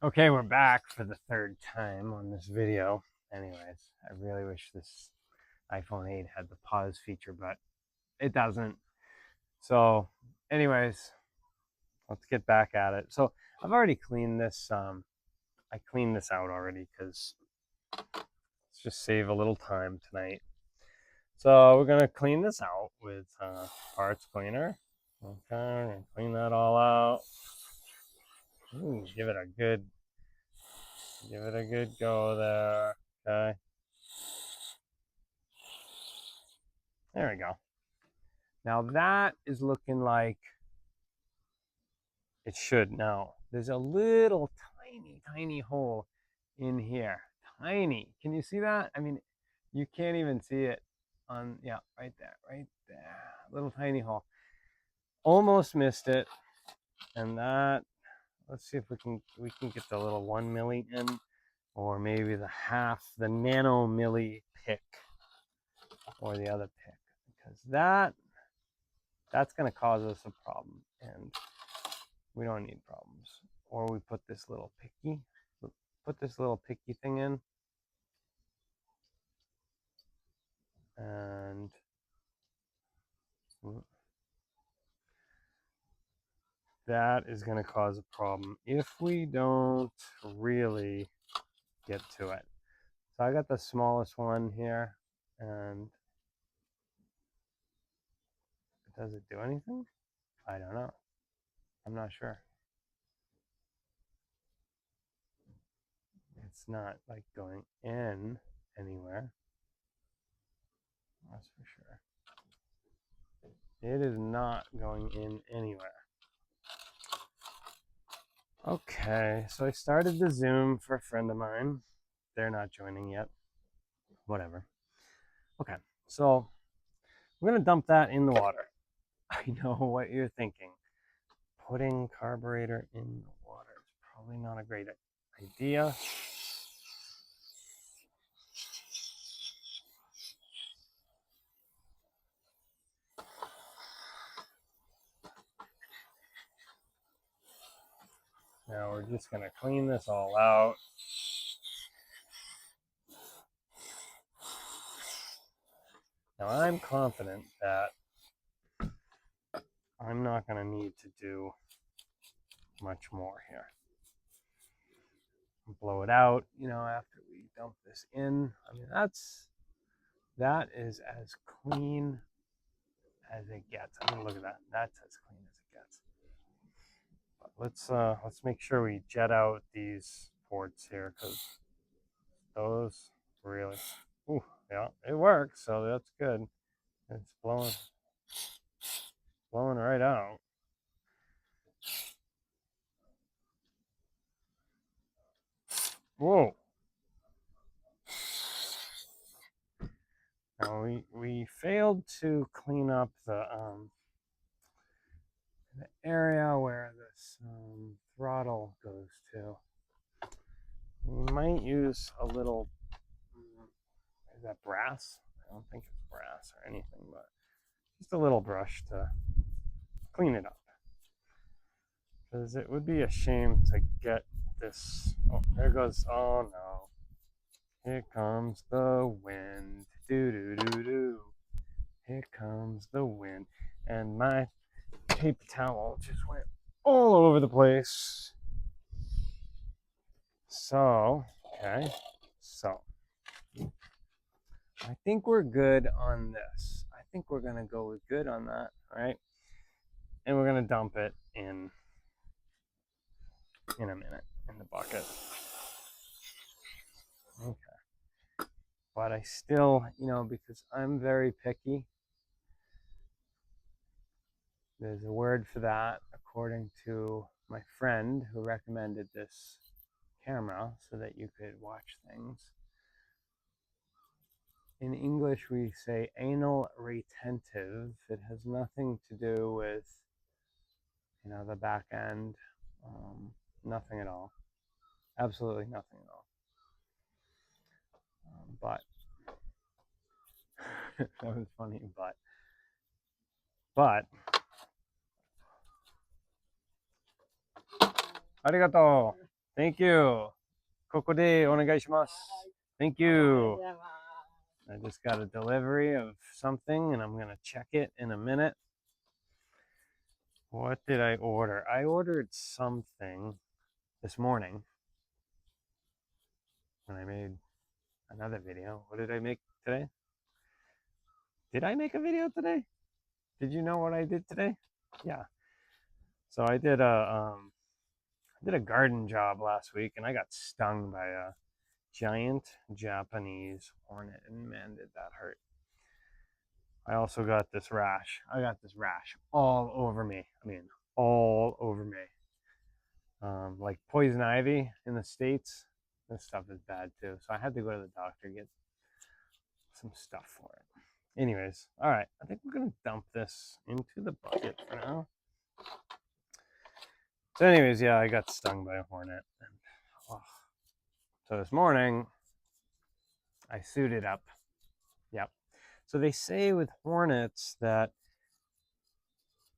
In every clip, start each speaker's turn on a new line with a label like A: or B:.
A: Okay, we're back for the third time on this video. Anyways, I really wish this iPhone 8 had the pause feature, but it doesn't. So, anyways, let's get back at it. So, I've already cleaned this. I cleaned this out already because let's just save a little time tonight. So, we're gonna clean this out with parts cleaner. Okay, clean that all out. Ooh, give it a good go there. Okay. There we go. Now that is looking like it should. Now, there's a little tiny hole in here. Tiny. Can you see that? I mean, you can't even see it on, yeah, right there. Little tiny hole. Almost missed it. And that, let's see if we can get the little 1 milli in, or maybe the nano milli pick, or the other pick, because that's going to cause us a problem, and we don't need problems. Or we put this little picky thing in, and that is going to cause a problem if we don't really get to it. So I got the smallest one here, and does it do anything? I don't know. I'm not sure. It's not like going in anywhere. That's for sure. It is not going in anywhere. Okay, so I started the Zoom for a friend of mine. They're not joining yet. Whatever. Okay, so we're going to dump that in the water. I know what you're thinking. Putting carburetor in the water is probably not a great idea. Now we're just going to clean this all out. Now I'm confident that I'm not going to need to do much more here. Blow it out, after we dump this in. I mean, that is as clean as it gets. I mean, look at that. That's as clean as it gets. But let's make sure we jet out these ports here, because those really, ooh, yeah, it works, so that's good. It's blowing right out. Whoa. Now we failed to clean up the area where this throttle goes to. We might use a little, is that brass? I don't think it's brass or anything, but just a little brush to clean it up. Because it would be a shame to get this, oh, there goes, oh no. Here comes the wind, do-do-do-do. Here comes the wind. And my paper towel just went all over the place. So, okay, so I think we're good on this. I think we're gonna go with good on that, all right? And we're gonna dump it in a minute in the bucket. Okay. But I still, because I'm very picky, there's a word for that according to my friend who recommended this camera so that you could watch things. In English, we say anal retentive. It has nothing to do with, the back end. Nothing at all. Absolutely nothing at all. But that was funny. But arigato. Thank you. ここでお願いします. Thank you. I just got a delivery of something and I'm going to check it in a minute. What did I order? I ordered something this morning when I made another video. What did I make today? Did I make a video today? Did you know what I did today? Yeah. So I did a garden job last week and I got stung by a giant Japanese hornet, and man, did that hurt. I also got this rash. I got this rash all over me. I mean, all over me. Like poison ivy in the States. This stuff is bad too. So I had to go to the doctor, get some stuff for it. Anyways, all right. I think we're going to dump this into the bucket for now. So anyways, yeah, I got stung by a hornet. And, oh. So this morning, I suited up. Yep. So they say with hornets that,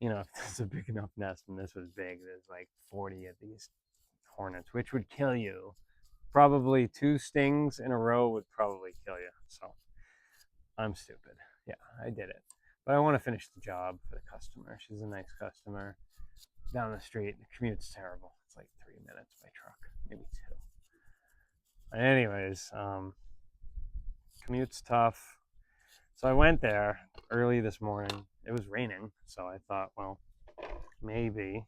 A: you know, if there's a big enough nest, and this was big, there's like 40 of these hornets, which would kill you. Probably 2 stings in a row would probably kill you. So I'm stupid. Yeah, I did it. But I want to finish the job for the customer. She's a nice customer. Down the street, the commute's terrible. It's like 3 minutes by truck, maybe 2. Anyways, commute's tough. So I went there early this morning. It was raining, so I thought, well, maybe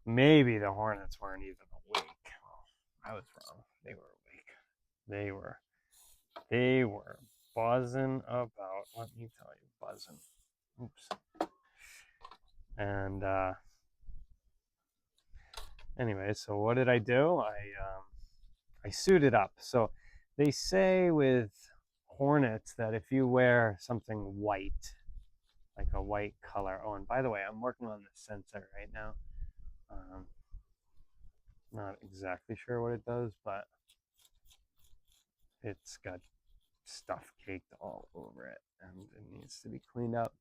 A: the hornets weren't even awake. Well, I was wrong. They were awake. They were buzzing about. Let me tell you, buzzing. Oops. And anyway, so what did I do? I suited up. So they say with hornets that if you wear something white, like a white color. Oh, and by the way, I'm working on this sensor right now. Not exactly sure what it does, but it's got stuff caked all over it and it needs to be cleaned up.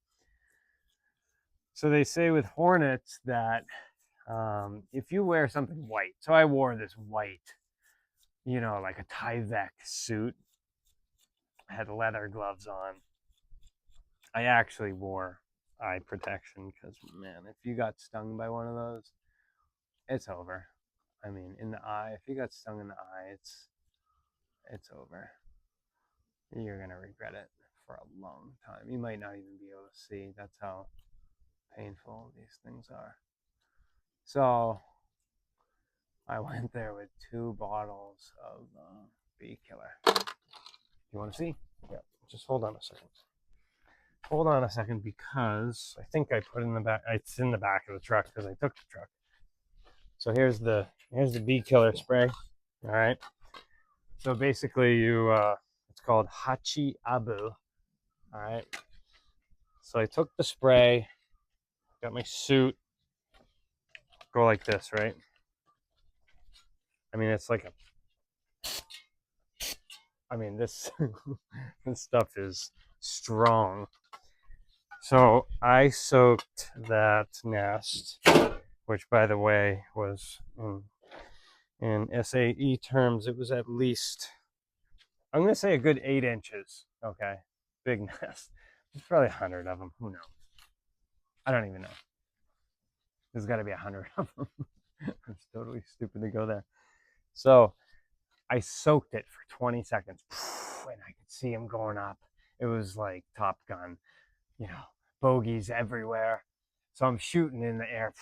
A: So they say with hornets that if you wear something white, so I wore this white, you know, like a Tyvek suit. I had leather gloves on. I actually wore eye protection because, man, if you got stung by one of those, it's over. I mean, in the eye, if you got stung in the eye, it's over. You're going to regret it for a long time. You might not even be able to see. That's how painful these things are. So I went there with 2 bottles of bee killer. You want to see? Yeah. Just hold on a second. Hold on a second because I think I put it in the back. It's in the back of the truck because I took the truck. So here's the bee killer spray. All right. So basically, it's called Hachi Abu. All right. So I took the spray, got my suit, go like this, right? I mean, it's like this this stuff is strong. So I soaked that nest, which, by the way, was in SAE terms, it was at least, I'm going to say a good 8 inches. Okay. Big nest. There's probably 100 of them. Who knows? I don't even know. There's got to be 100 of them. It's totally stupid to go there. So I soaked it for 20 seconds and I could see him going up. It was like Top Gun, you know, bogeys everywhere. So I'm shooting in the air,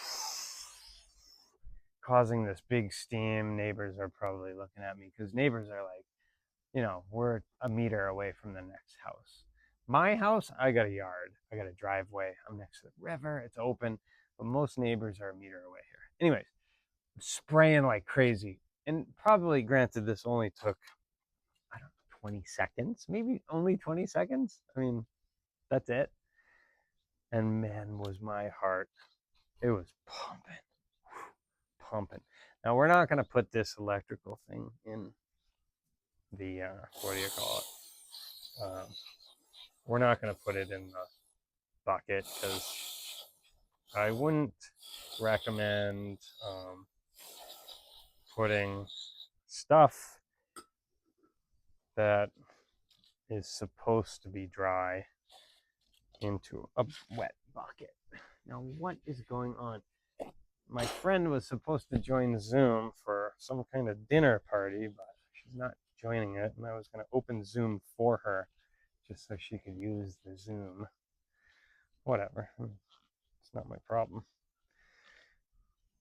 A: causing this big steam. Neighbors are probably looking at me because neighbors are like, you know, we're a meter away from the next house. My house, I got a yard. I got a driveway. I'm next to the river. It's open. But most neighbors are a meter away here. Anyways, I'm spraying like crazy. And probably, granted, this only took, I don't know, 20 seconds. Maybe only 20 seconds. I mean, that's it. And man, was my heart. It was pumping. Now, we're not going to put this electrical thing in the, what do you call it? We're not going to put it in the bucket because I wouldn't recommend putting stuff that is supposed to be dry into a wet bucket. Now, what is going on? My friend was supposed to join Zoom for some kind of dinner party, but she's not joining it, and I was going to open Zoom for her just so she could use the Zoom. Whatever. It's not my problem.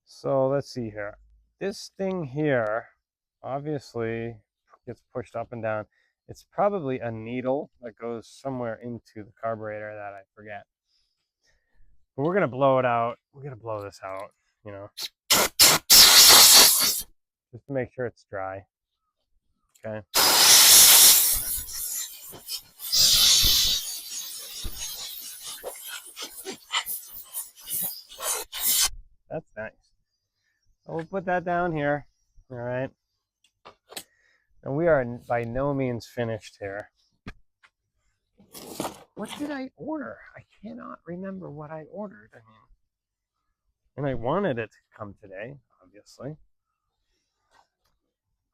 A: So let's see here. This thing here obviously gets pushed up and down. It's probably a needle that goes somewhere into the carburetor that I forget. But we're going to blow it out. We're going to blow this out, you know, just to make sure it's dry. Okay. That's nice. So we'll put that down here. All right. And we are by no means finished here. What did I order? I cannot remember what I ordered. I mean, and I wanted it to come today, obviously.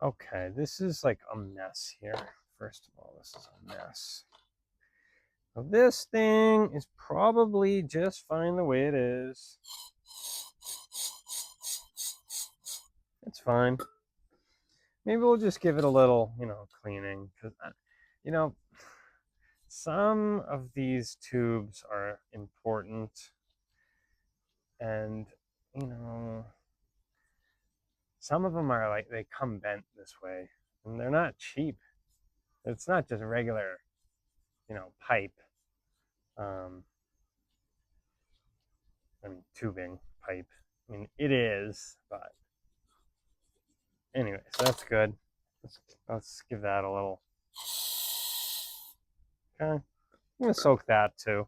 A: Okay, this is like a mess here. First of all, this is a mess. So this thing is probably just fine the way it is. It's fine. Maybe we'll just give it a little, you know, cleaning. Because, you know, some of these tubes are important. And, you know, some of them are like, they come bent this way. And they're not cheap. It's not just regular, you know, pipe. I mean, tubing pipe. I mean, it is, but anyway, so that's good. Let's give that a little. Okay, I'm gonna soak that too.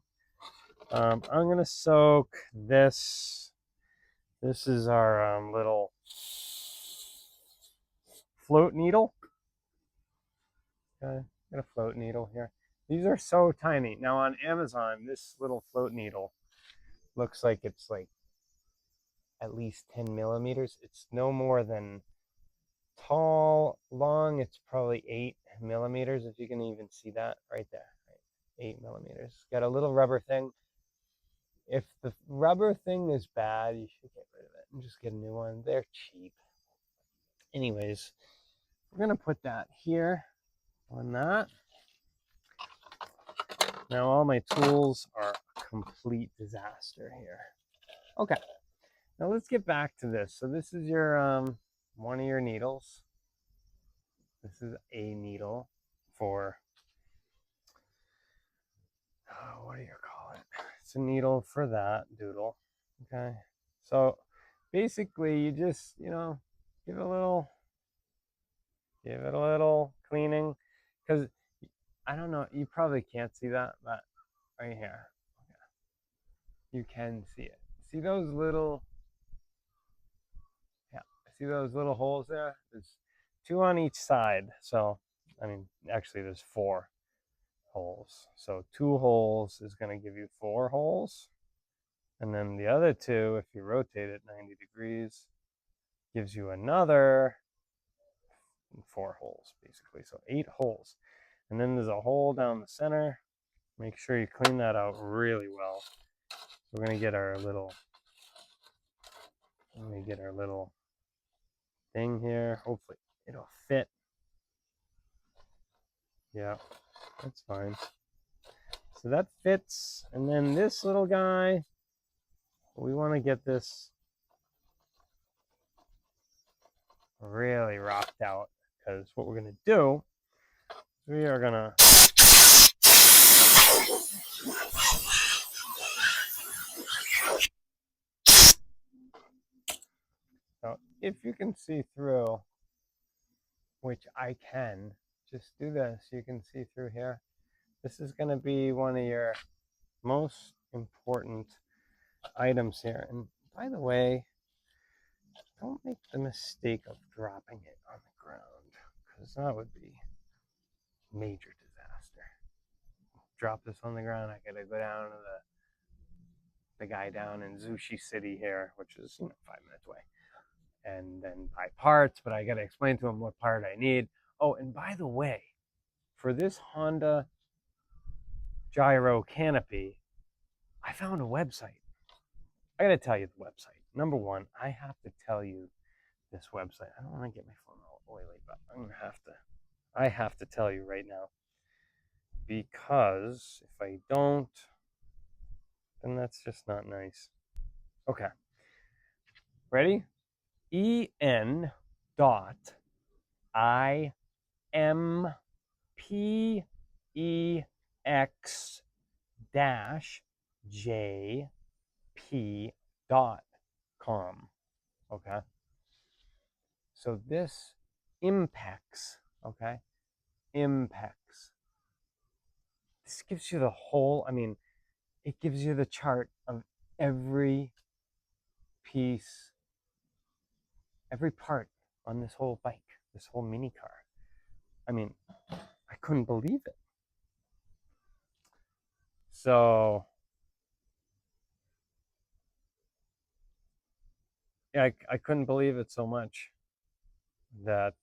A: I'm gonna soak this. This is our little float needle. Okay, got a float needle here. These are so tiny. Now on Amazon, this little float needle looks like it's like at least 10 millimeters. It's no more than tall, long. It's probably 8 millimeters, if you can even see that right there. Right? 8 millimeters. Got a little rubber thing. If the rubber thing is bad, you should get rid of it and just get a new one. They're cheap. Anyways, we're going to put that here on that. Now all my tools are a complete disaster here. Okay, now let's get back to this. So this is your one of your needles. This is a needle for, what do you call it? It's a needle for that doodle. Okay, so basically you just, you know, give it a little cleaning, because I don't know, you probably can't see that, but right here, okay, you can see it. See those little, yeah, see those little holes there? There's 2 on each side. So, I mean, actually there's 4 holes. So 2 holes is going to give you 4 holes. And then the other 2, if you rotate it 90 degrees, gives you another 4 holes, basically. So 8 holes. And then there's a hole down the center. Make sure you clean that out really well. We're going to get our little, thing here. Hopefully it'll fit. Yeah, that's fine. So that fits. And then this little guy, we want to get this really rocked out, because what we're going to do, we are going to so if you can see through, which I can, just do this. You can see through here. This is going to be one of your most important items here. And by the way, don't make the mistake of dropping it on the ground, because that would be major disaster. Drop this on the ground, I gotta go down to the guy down in Zushi City here, which is, you know, 5 minutes away, and then buy parts, but I got to explain to him what part I need. Oh, and by the way, for this Honda Gyro Canopy, I found a website. I got to tell you the website. Number one, I have to tell you this website. I don't want to get my phone all oily, but I have to tell you right now, because if I don't, then that's just not nice. Okay. Ready? EN.IMPEX-JP.com. Okay. So this Impex, okay? Impex. This gives you the whole, it gives you the chart of every piece, every part on this whole bike, this whole mini car. I couldn't believe it. So, yeah, I couldn't believe it so much that,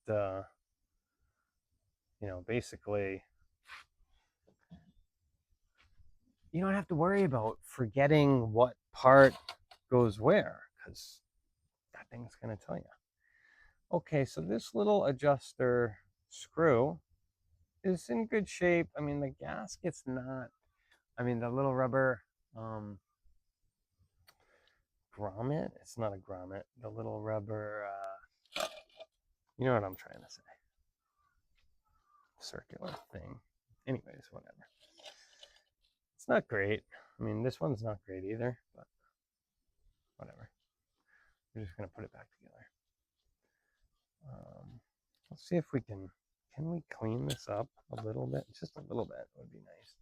A: basically, you don't have to worry about forgetting what part goes where, because that thing's going to tell you. Okay, so this little adjuster screw is in good shape. The gasket's not, the little rubber grommet, it's not a grommet, the little rubber, you know what I'm trying to say, circular thing. Anyways, whatever. It's not great. This one's not great either, but whatever. We're just going to put it back together. Let's see if we can we clean this up a little bit? Just a little bit would be nice.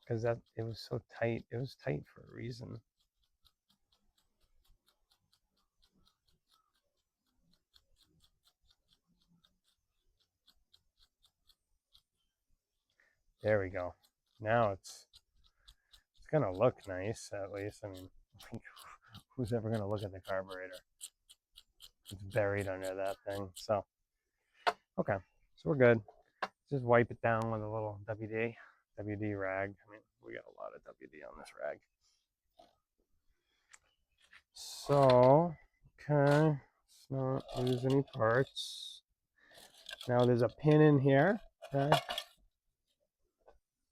A: Because it was so tight. It was tight for a reason. There we go. Now it's gonna look nice, at least. Who's ever gonna look at the carburetor? It's buried under that thing. So, okay, so we're good. Just wipe it down with a little WD rag. We got a lot of WD on this rag. So, okay, let's not lose any parts. Now there's a pin in here. Okay.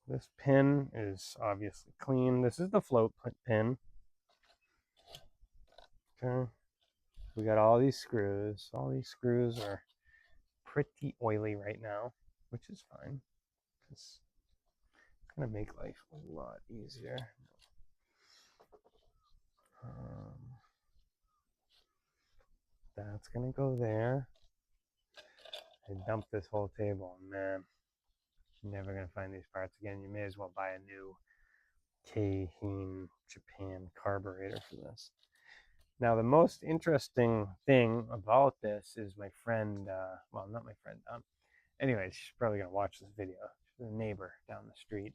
A: This pin is obviously clean. This is the float pin. Okay. We got all these screws. All these screws are pretty oily right now, which is fine, because it's going to make life a lot easier. That's going to go there. I dumped this whole table, man. You're never going to find these parts again. You may as well buy a new Hayama Japan carburetor for this. Now, the most interesting thing about this is my friend, well, not my friend, anyways, she's probably going to watch this video. She's a neighbor down the street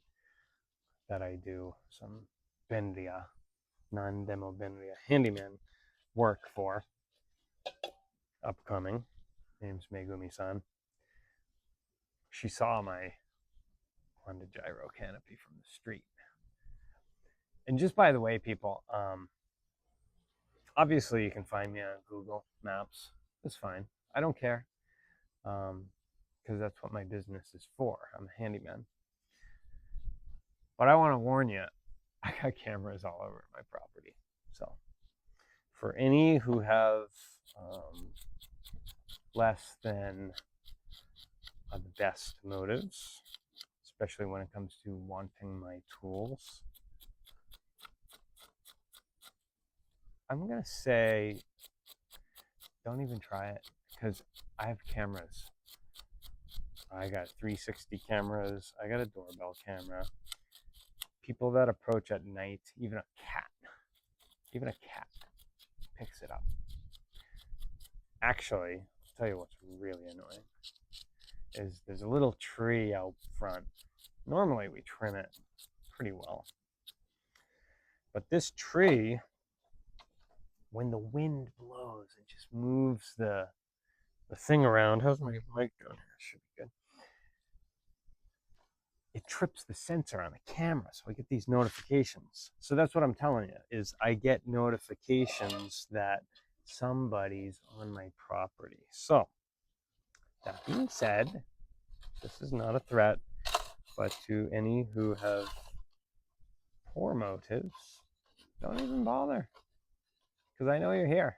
A: that I do some Bendia, non-demo Bendia handyman work for, upcoming. Name's Megumi-san. She saw my Honda Gyro Canopy from the street. And just by the way, people, obviously you can find me on Google Maps. It's fine. I don't care, because that's what my business is for. I'm a handyman. But I want to warn you, I got cameras all over my property. So for any who have less than the best motives, especially when it comes to wanting my tools, I'm going to say don't even try it, because I have cameras. I got 360 cameras. I got a doorbell camera. People that approach at night, even a cat picks it up. Actually, I'll tell you what's really annoying is there's a little tree out front. Normally we trim it pretty well. But this tree, when the wind blows, it just moves the thing around. How's my mic doing here? Should be good. It trips the sensor on the camera, so I get these notifications. So that's what I'm telling you, is I get notifications that somebody's on my property. So that being said, this is not a threat, but to any who have poor motives, don't even bother, because I know you're here.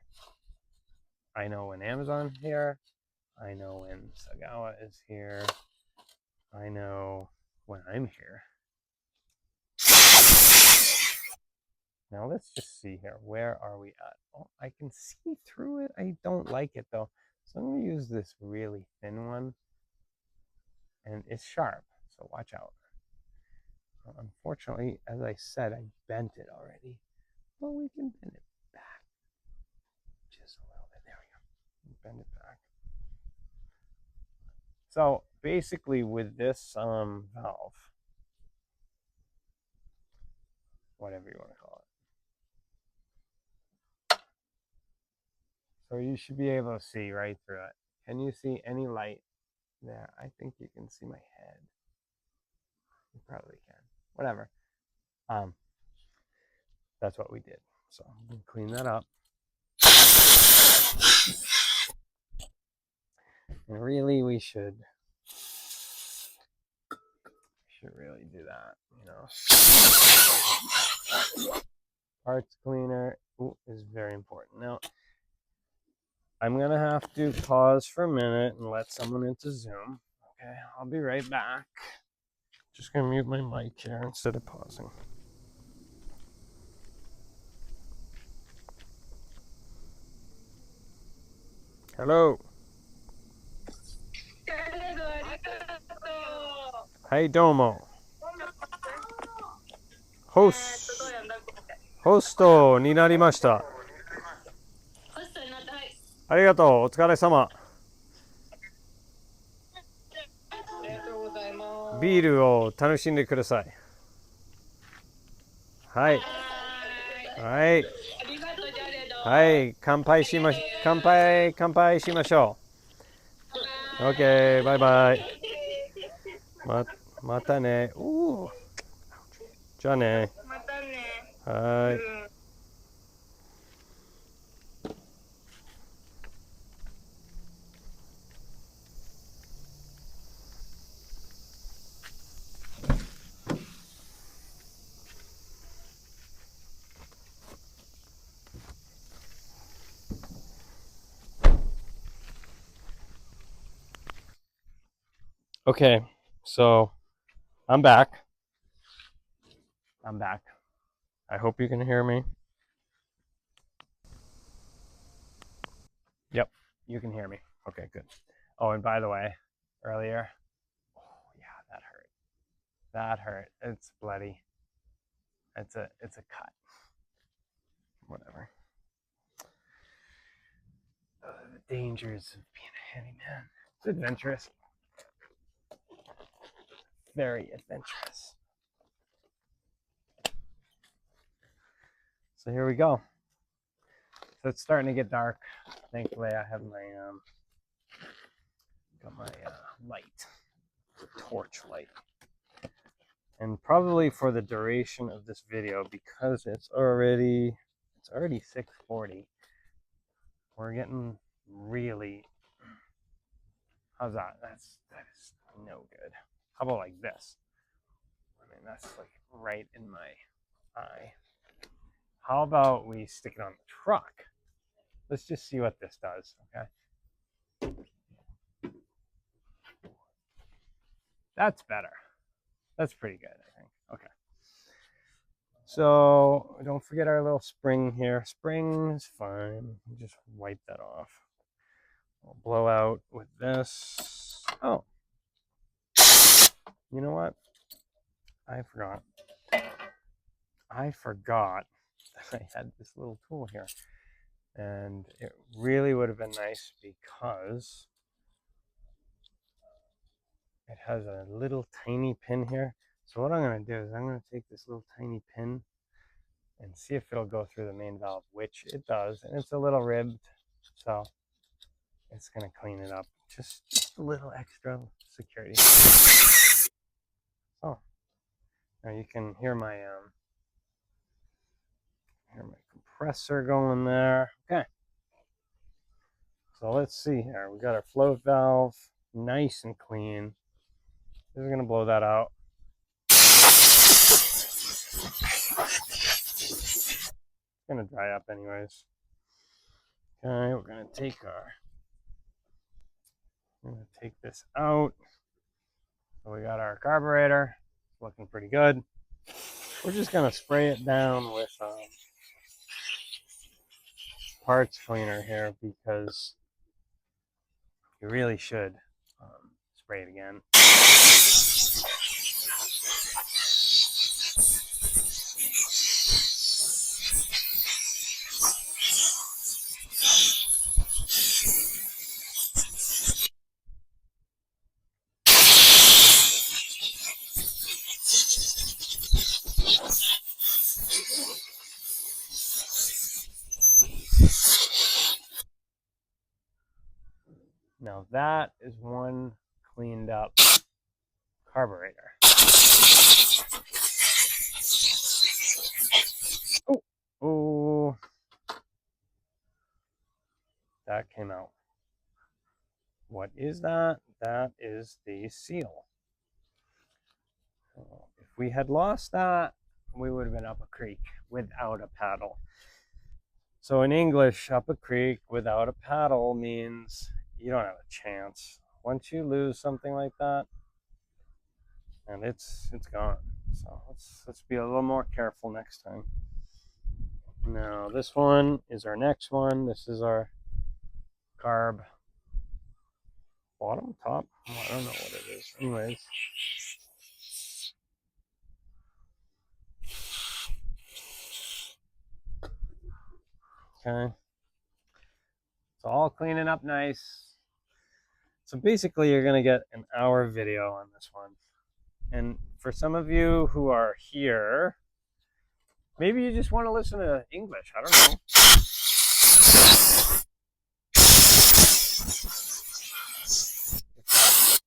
A: I know when Amazon's here. I know when Sagawa is here. I know when I'm here. Now let's just see here. Where are we at? Oh, I can see through it. I don't like it though. So I'm going to use this really thin one. And it's sharp, so watch out. Well, unfortunately, as I said, I bent it already. But we can bend it back. Just a little bit. There we go. Bend it back. So basically with this valve, whatever you want to call it. So you should be able to see right through it. Can you see any light there? I think you can see my head. You probably can. Whatever. That's what we did. So I'm gonna clean that up. And really we should really do that, you know. Parts cleaner is very important. Now I'm gonna have to pause for a minute and let someone into Zoom. Okay, I'll be right back. Just gonna mute my mic here instead of pausing. Hello.はいどうも。ホストになりました。ありがとう。お疲れ様。ビールを楽しんでください。はい。はい。はい。乾杯しましょう。OK。バイバイ。またね。じゃあね。またね。はい。Okay, so I'm back. I hope you can hear me. Yep, you can hear me. Okay, good. Oh, and by the way, earlier, oh yeah, that hurt. It's bloody. It's a cut. Whatever. The dangers of being a handyman. It's adventurous. Very adventurous. So here we go. So it's starting to get dark. Thankfully, I have my got my light, it's a torch light, and probably for the duration of this video, because it's already 6:40. We're getting really. How's that? That is no good. How about like this? I mean, that's like right in my eye. How about we stick it on the truck? Let's just see what this does, okay? That's better. That's pretty good, I think. Okay. So don't forget our little spring here. Spring is fine. Just wipe that off. We'll blow out with this. Oh, you know what? I forgot that I had this little tool here. And it really would have been nice because it has a little tiny pin here. So what I'm going to do is I'm going to take this little tiny pin and see if it'll go through the main valve, which it does, and it's a little ribbed, so it's going to clean it up. Just a little extra security. Oh, now you can hear my compressor going there. Okay. So let's see here. We got our float valve nice and clean. This is going to blow that out. It's going to dry up anyways. Okay, we're going to take this out. So we got our carburetor. It's looking pretty good. We're just going to spray it down with parts cleaner here because you really should spray it again. Now that is one cleaned up carburetor. Oh, that came out. What is that? That is the seal. If we had lost that, we would have been up a creek without a paddle. So in English, up a creek without a paddle means you don't have a chance. Once you lose something like that, and it's gone. So let's be a little more careful next time. Now this one is our next one. This is our carb bottom, top. Oh, I don't know what it is. Anyways. Okay. It's all cleaning up nice. So basically you're going to get an hour video on this one. And for some of you who are here, maybe you just want to listen to English. I don't know.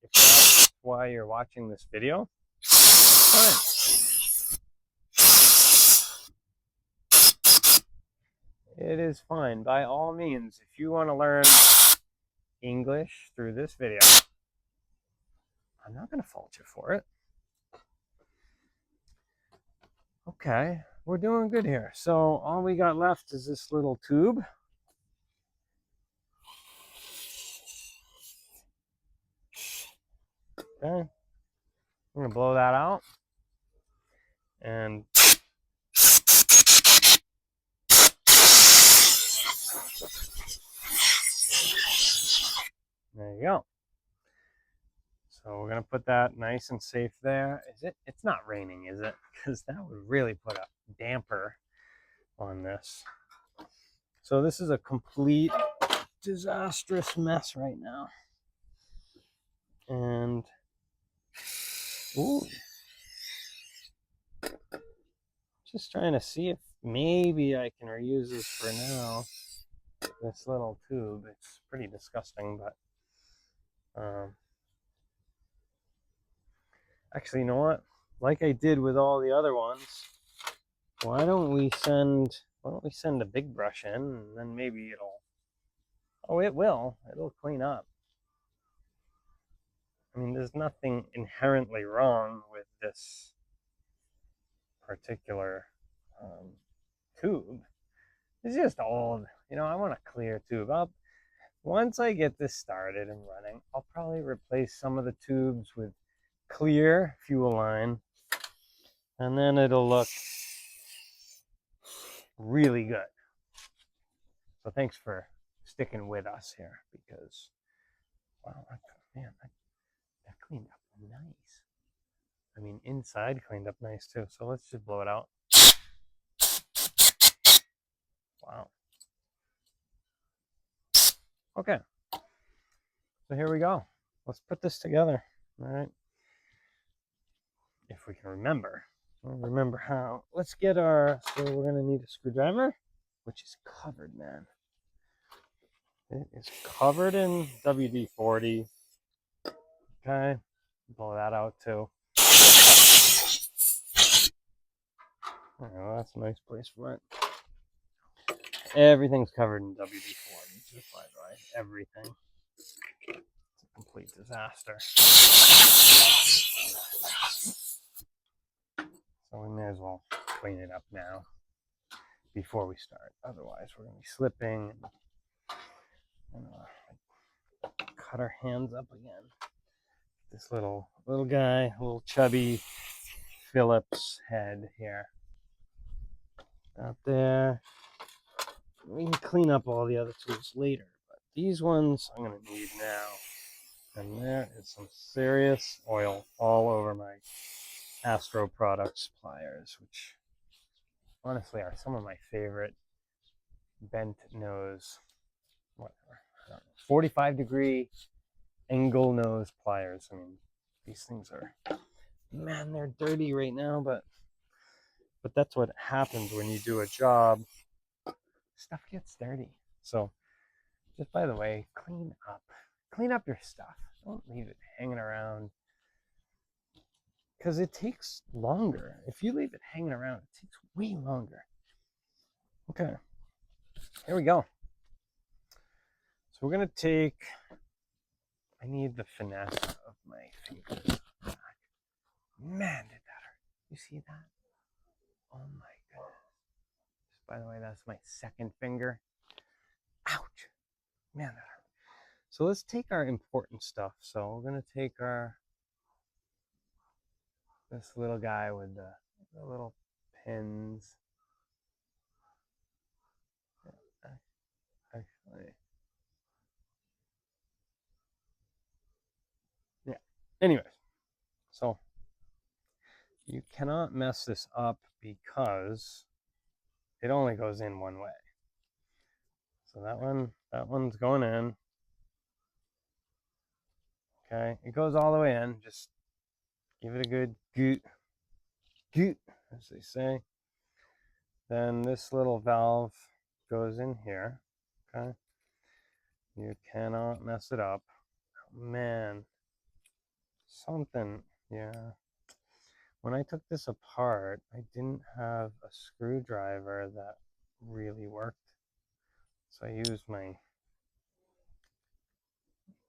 A: If that's why you're watching this video, fine. It is fine. By all means, if you want to learn English through this video, I'm not going to fault you for it. Okay, we're doing good here. So all we got left is this little tube. Okay, I'm going to blow that out. And there you go. So we're going to put that nice and safe there. It's not raining, is it? Because that would really put a damper on this. So this is a complete disastrous mess right now. And ooh, just trying to see if maybe I can reuse this for now. This little tube, it's pretty disgusting, but actually, you know what? Like I did with all the other ones, why don't we send a big brush in, and then maybe it'll clean up. I mean, there's nothing inherently wrong with this particular tube. It's just old. You know, I want a clear tube. Once I get this started and running, I'll probably replace some of the tubes with clear fuel line, and then it'll look really good. So thanks for sticking with us here, because wow, man, that cleaned up nice. I mean, inside cleaned up nice too. So let's just blow it out. Wow. Okay. So here we go. Let's put this together. All right. If we can remember. remember how. Let's get our, so we're going to need a screwdriver, which is covered, man. It is covered in WD-40. Okay, blow that out too. Oh, that's a nice place for it. Everything's covered in WD-40, just by the way, everything. It's a complete disaster. So we may as well clean it up now before we start. Otherwise, we're going to be slipping and cut our hands up again. This little guy, little chubby Phillips head here. Out there. We can clean up all the other tools later, but these ones I'm going to need now. And there is some serious oil all over my Astro Products pliers, which honestly are some of my favorite bent nose, whatever, I don't know, 45-degree angle nose pliers. I mean, these things are, man, they're dirty right now, but that's what happens when you do a job. Stuff gets dirty. So just by the way, clean up your stuff. Don't leave it hanging around, because it takes longer. If you leave it hanging around, it takes way longer. Okay, here we go. So we're gonna take, I need the finesse of my fingers back. Man, did that hurt. You see that? Oh my goodness. Just by the way, that's my second finger. Ouch. Man, that hurt. So let's take our important stuff. So we're gonna take this little guy with the little pins. Actually, yeah. Anyways, so you cannot mess this up because it only goes in one way. So that one's going in. Okay, it goes all the way in. Just give it a good goot, as they say. Then this little valve goes in here. Okay, you cannot mess it up. Oh, man, something, yeah. When I took this apart, I didn't have a screwdriver that really worked. So I used my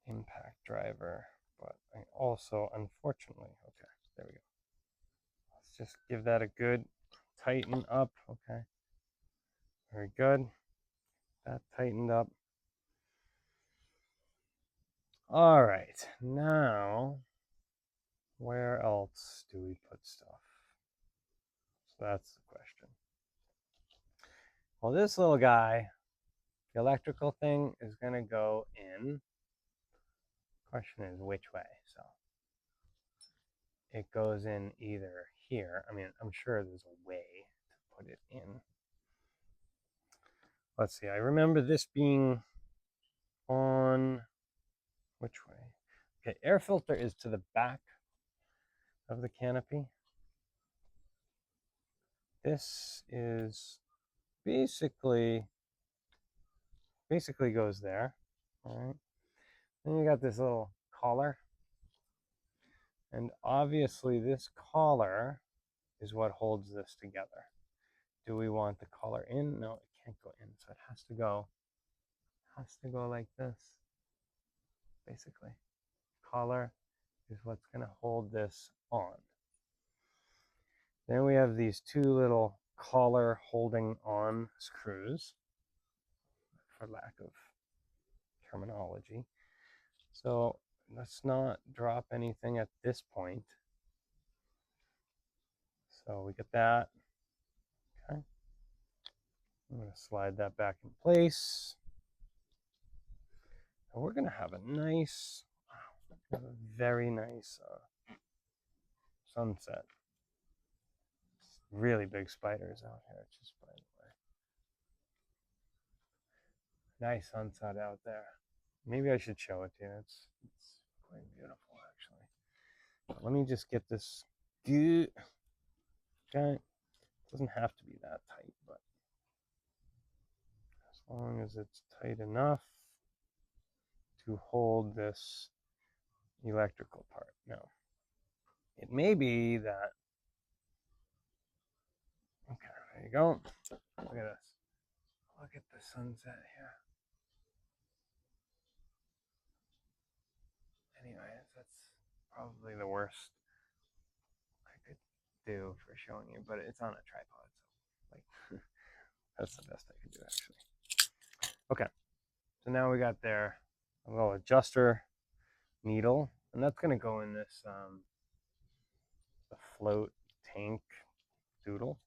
A: impact driver, but I also, unfortunately, okay, there we go. Let's just give that a good tighten up. Okay, very good. That tightened up. All right, now where else do we put stuff? So that's the question. Well, this little guy, the electrical thing, is going to go in. Question is which way. So it goes in either here. I mean, I'm sure there's a way to put it in. Let's see. I remember this being on which way? Okay, air filter is to the back of the canopy. This is basically goes there. All right. Then you got this little collar. And obviously this collar is what holds this together. Do we want the collar in? No, it can't go in. So it has to go like this. Basically, collar is what's going to hold this on. Then we have these two little collar holding on screws, for lack of terminology. So let's not drop anything at this point. So we get that. Okay. I'm going to slide that back in place. And we're going to have a nice, very nice sunset. Really big spiders out here, just by the way. Nice sunset out there. Maybe I should show it to you. It's quite beautiful, actually. But let me just get this. Okay, it doesn't have to be that tight, but as long as it's tight enough to hold this electrical part. Now, it may be that, okay, there you go. Look at this. Look at the sunset here. Anyways, that's probably the worst I could do for showing you, but it's on a tripod, so like that's the best I could do actually. Okay, so now we got there a little adjuster needle, and that's gonna go in this the float tank doodle.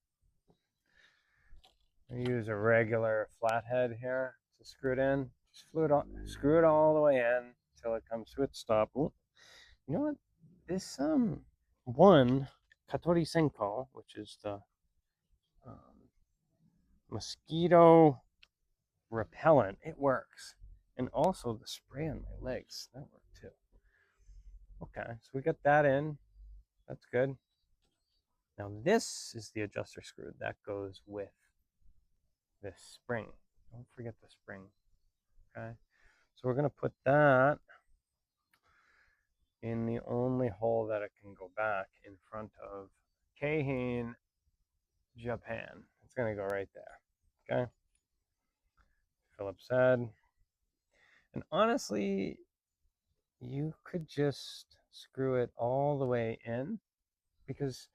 A: I use a regular flathead here to screw it in. Just screw it all the way in until it comes to its stop. Ooh. You know what? This one Katori Senko, which is the mosquito repellent, it works. And also the spray on my legs, that worked too. Okay, so we got that in. That's good. Now this is the adjuster screw that goes with this spring. Don't forget the spring. Okay, so we're gonna put that in the only hole that it can go back in front of Hayama Japan. It's gonna go right there. Okay. Phillips head. And honestly, you could just screw it all the way in, because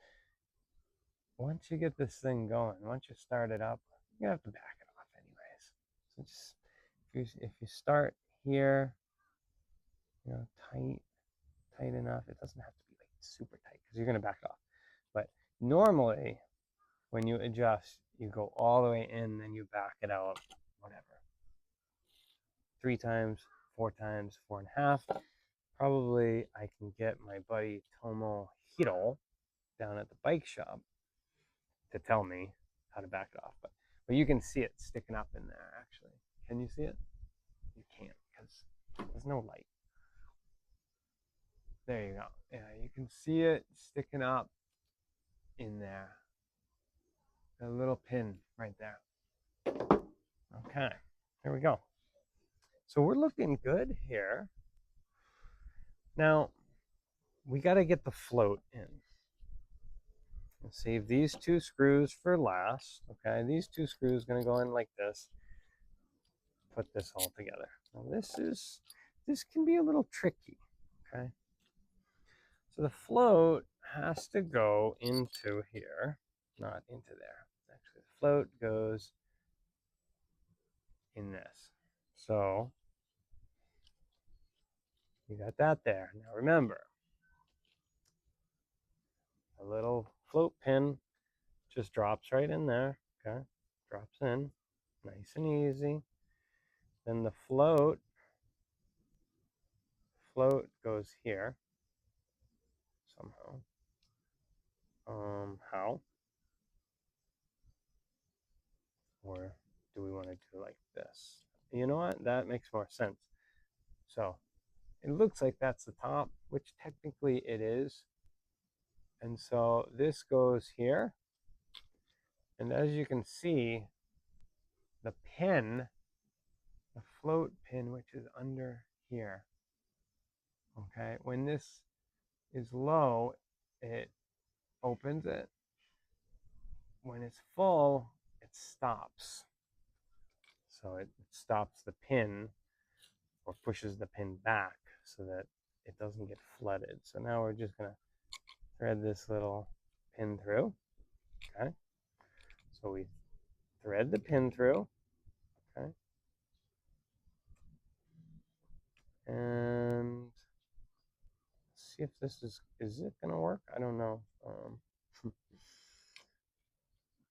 A: once you get this thing going, once you start it up, you have to back it off anyways. So just if you start here, you know, tight enough. It doesn't have to be like super tight because you're gonna back it off. But normally, when you adjust, you go all the way in, then you back it out, whatever. 3 times, 4 times, 4.5. Probably I can get my buddy Tomohiro down at the bike shop to tell me how to back it off. But you can see it sticking up in there, actually. Can you see it? You can't because there's no light. There you go. Yeah, you can see it sticking up in there. A little pin right there. Okay, there we go. So we're looking good here. Now, we got to get the float in. We'll save these 2 screws for last. Okay, these 2 screws are going to go in like this. Put this all together. Now this can be a little tricky. Okay, so the float has to go into here, not into there. Actually, the float goes in this. So you got that there. Now remember, a little float pin just drops right in there. Okay, drops in, nice and easy. Then the float goes here somehow. How? Or do we want to do like this? You know what? That makes more sense. So it looks like that's the top, which technically it is. And so this goes here. And as you can see, the pin, the float pin, which is under here, okay, when this is low, it opens it. When it's full, it stops. So it stops the pin or pushes the pin back so that it doesn't get flooded. So now we're just going to thread this little pin through. Okay. So we thread the pin through. Okay. And see if this is it going to work? I don't know.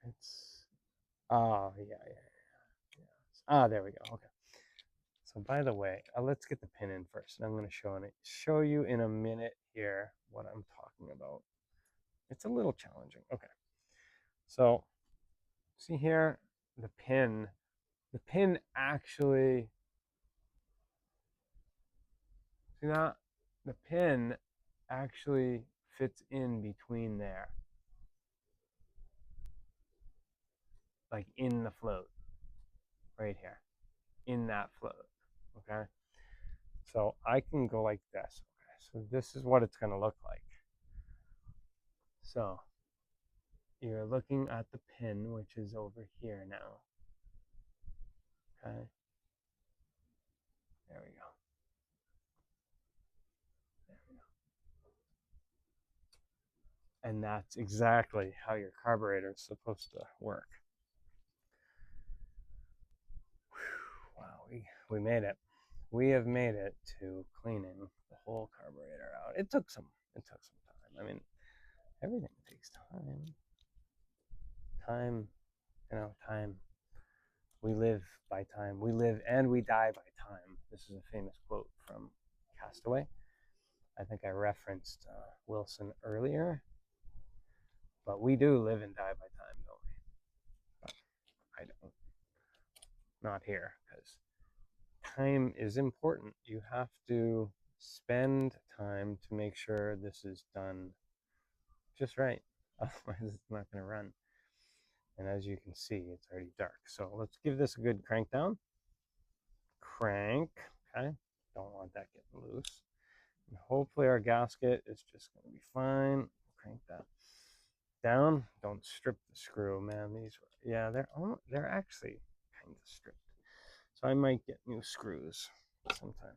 A: It's, yeah. There we go. Okay. So by the way, let's get the pin in first. And I'm going to show you in a minute here what I'm talking about. It's a little challenging. Okay. So see here, the pin actually, see that? The pin actually fits in between there. like in the float, right here, in that float, okay? So I can go like this, okay? So this is what it's gonna look like. So you're looking at the pin, which is over here now, okay? There we go. There we go. And that's exactly how your carburetor is supposed to work. Whew, wow, we made it. We have made it to cleaning the whole carburetor out. It took some time. I mean, everything takes time. Time, time. We live by time. We live and we die by time. This is a famous quote from Castaway. I think I referenced Wilson earlier. But we do live and die by time, don't we? But I don't. Not here, because time is important. You have to spend time to make sure this is done just right. Otherwise, it's not going to run. And as you can see, it's already dark. So let's give this a good crank down. Crank, okay? Don't want that getting loose. And hopefully our gasket is just going to be fine. Crank that down. Don't strip the screw, man. These, yeah, they're actually kind of stripped. So I might get new screws sometime.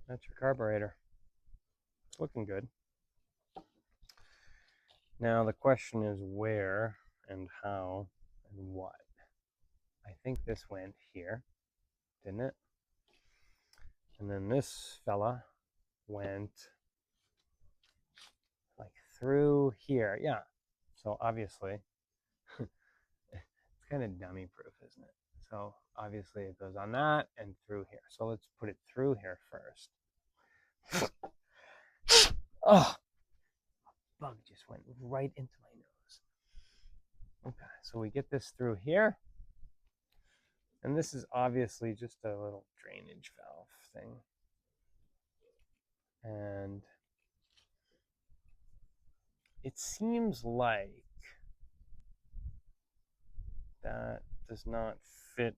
A: That's your carburetor. It's looking good. Now the question is where and how and what. I think this went here, didn't it? And then this fella went like through here. Yeah. So obviously, it's kind of dummy proof, isn't it? So obviously it goes on that and through here. So let's put it through here first. Oh, a bug just went right into my nose. Okay, so we get this through here. And this is obviously just a little drainage valve thing. And it seems like that does not fit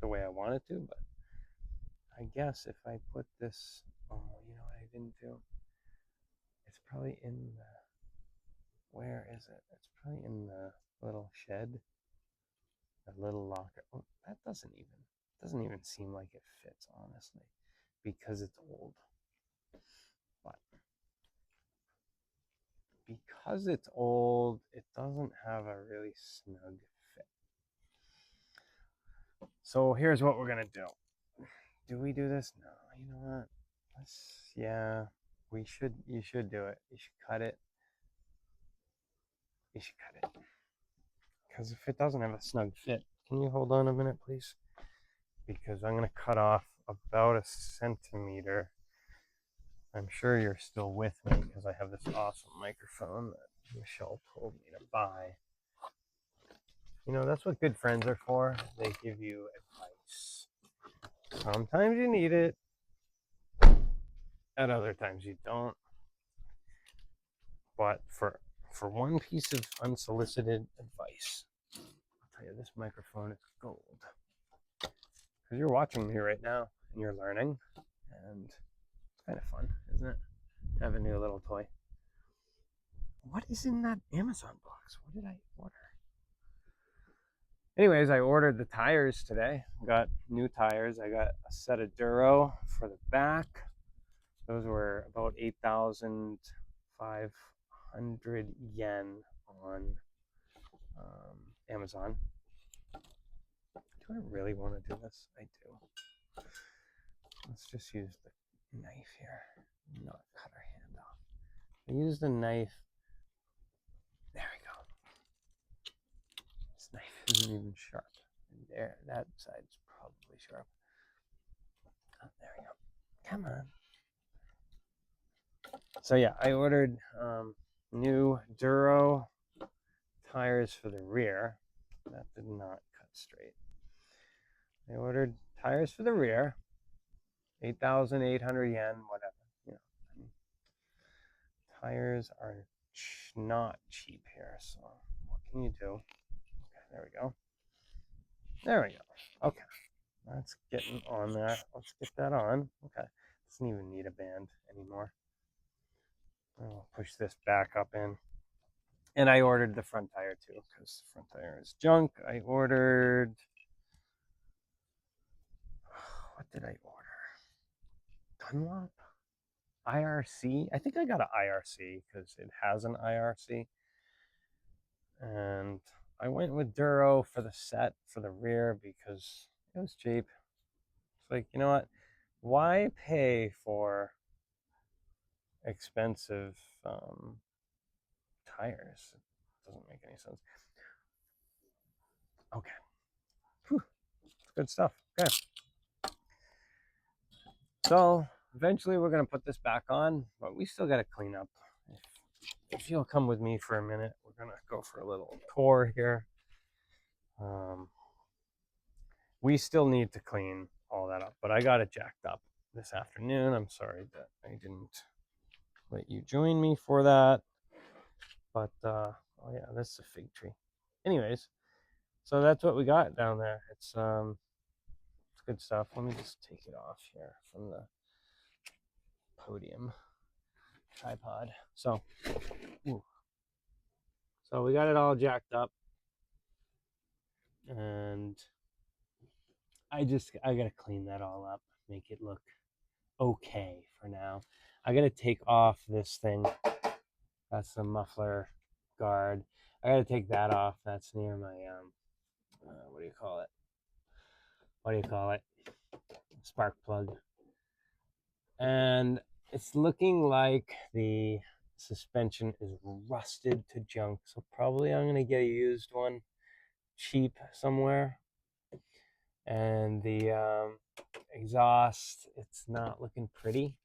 A: the way I want it to, but I guess if I put this, oh, you know what I didn't do? It's probably in the, where is it? It's probably in the little shed, that little locker. Oh, that doesn't even seem like it fits, honestly, because it's old. But because it's old, it doesn't have a really snug fit. So here's what we're gonna do. Do we do this? No, you know what? Yeah, you should do it. You should cut it. You should cut it. Because if it doesn't have a snug fit, can you hold on a minute, please? Because I'm gonna cut off about a centimeter. I'm sure you're still with me because I have this awesome microphone that Michelle told me to buy. You know, that's what good friends are for. They give you advice. Sometimes you need it. At other times you don't. But for one piece of unsolicited advice, I'll tell you, this microphone is gold. Because you're watching me right now and you're learning. And it's kind of fun, isn't it? To have a new little toy. What is in that Amazon box? What did I order? Anyways, I ordered the tires today. Got new tires. I got a set of Duro for the back. Those were about 8,500 yen on Amazon. Do I really want to do this? I do. Let's just use the knife here. Not cut our hand off. I used a knife. There we go. This knife isn't even sharp. And there, that side's probably sharp. Oh, there we go. Come on. So yeah, I ordered new Duro tires for the rear. That did not cut straight. I ordered tires for the rear, 8,800 yen, whatever. You know, I mean, tires are not cheap here. So what can you do? we go. There we go. Okay. That's getting on there. Let's get that on. Okay. Doesn't even need a band anymore. I'll push this back up in. And I ordered the front tire too, because the front tire is junk. I ordered... What did I order? Dunlop? IRC? I think I got an IRC because it has an IRC. And I went with Duro for the set for the rear because it was cheap. It's like, you know what? Why pay for expensive tires? It doesn't make any sense. Okay. Whew. It's good stuff. Okay. So eventually we're going to put this back on, but we still got to clean up. If you'll come with me for a minute, we're going to go for a little tour here. We still need to clean all that up, but I got it jacked up this afternoon. I'm sorry that I didn't let you join me for that. But, oh yeah, that's a fig tree. Anyways, so that's what we got down there. It's good stuff. Let me just take it off here from the podium tripod. So we got it all jacked up, and I gotta clean that all up, make it look okay for now. I gotta take off this thing. That's the muffler guard. I gotta take that off. That's near my what do you call it? Spark plug. And it's looking like the suspension is rusted to junk. So probably I'm gonna get a used one, cheap somewhere. And the exhaust, it's not looking pretty.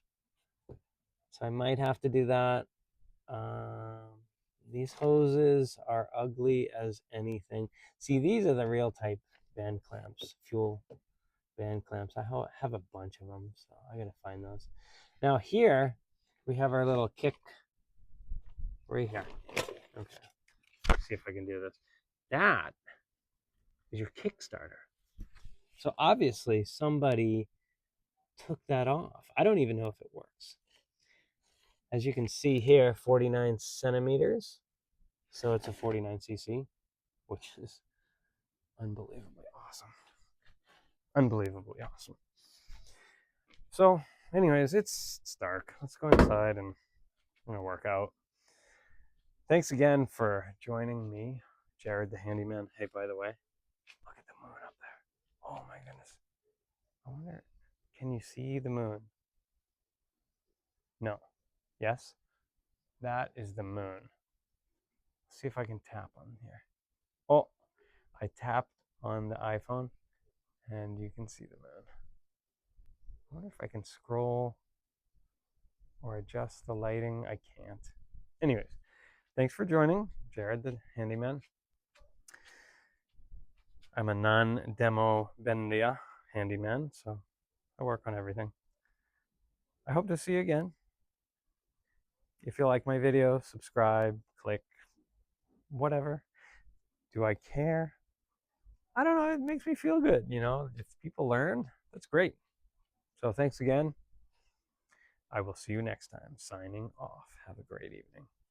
A: So I might have to do that. These hoses are ugly as anything. See, these are the real type band clamps, fuel band clamps. I have a bunch of them, so I gotta find those. Now here, we have our little kick right here. Okay, let's see if I can do this. That is your Kickstarter. So obviously somebody took that off. I don't even know if it works. As you can see here, 49 centimeters. So it's a 49cc, which is unbelievably awesome. Unbelievably awesome. So anyways, it's dark. Let's go inside and I'm gonna work out. Thanks again for joining me, Jared the Handyman. Hey, by the way, look at the moon up there. Oh my goodness. I wonder, can you see the moon? No. Yes? That is the moon. Let's see if I can tap on here. Oh, I tapped on the iPhone and you can see the moon. I wonder if I can scroll or adjust the lighting. I can't. Anyways, thanks for joining, Jared the Handyman. I'm a non-demo bendia handyman, so I work on everything. I hope to see you again. If you like my video, subscribe, click, whatever. Do I care? I don't know. It makes me feel good, you know. If people learn, that's great. So thanks again. I will see you next time. Signing off. Have a great evening.